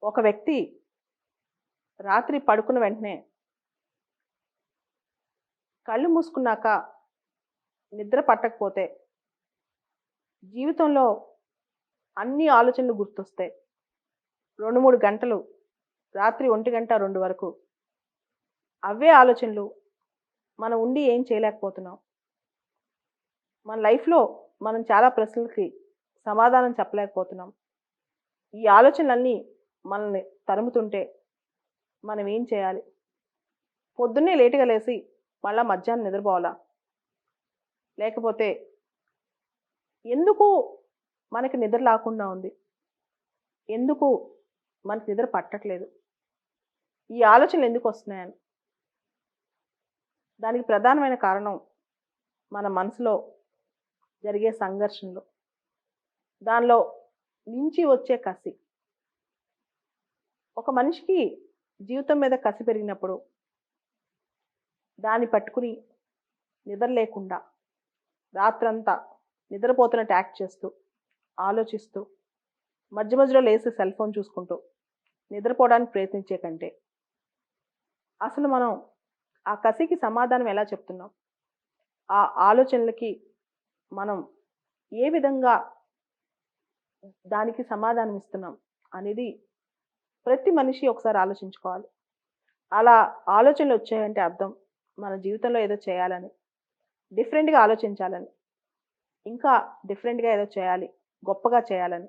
ఒక వ్యక్తి రాత్రి పడుకున్న వెంటనే కళ్ళు మూసుకున్నాక నిద్ర పట్టకపోతే జీవితంలో అన్ని ఆలోచనలు గుర్తొస్తాయి. 2, 3 గంటలు రాత్రి 1 గంట, 2 వరకు అవే ఆలోచనలు మనం ఉండి ఏం చేయలేకపోతున్నాం. మన లైఫ్‌లో మనం చాలా ప్రశ్నలకి సమాధానం చెప్పలేకపోతున్నాం. ఈ ఆలోచనలన్నీ మనల్ని తరుముతుంటే మనం ఏం చేయాలి? పొద్దున్నే లేట్‌గా లేసి మళ్ళా మధ్యాహ్నం నిద్రపోవాలా? లేకపోతే ఎందుకు మనకి నిద్ర రాకుండా ఉంది? ఎందుకు మనకి నిద్ర పట్టట్లేదు? ఈ ఆలోచనలు ఎందుకొస్తున్నాయని? దానికి ప్రధానమైన కారణం మన మనసులో జరిగే సంఘర్షణలు. దానిలో నుంచి వచ్చే కసి. ఒక మనిషికి జీవితం మీద కసి పెరిగినప్పుడు దాన్ని పట్టుకుని నిద్ర లేకుండా రాత్రంతా నిద్రపోతున్నట్టు యాక్ట్ చేస్తూ, ఆలోచిస్తూ, మధ్య మధ్యలో లేసి సెల్ ఫోన్ చూసుకుంటూ నిద్రపోవడానికి ప్రయత్నించే కంటే అసలు మనం ఆ కసికి సమాధానం ఎలా చెప్తున్నాం? ఆ ఆలోచనలకి మనం ఏ విధంగా దానికి సమాధానం ఇస్తున్నాం అనేది ప్రతి మనిషి ఒకసారి ఆలోచించుకోవాలి. అలా ఆలోచనలు వచ్చాయంటే అర్థం మన జీవితంలో ఏదో చేయాలని, డిఫరెంట్‌గా ఆలోచించాలని, ఇంకా డిఫరెంట్‌గా ఏదో చేయాలి, గొప్పగా చేయాలని.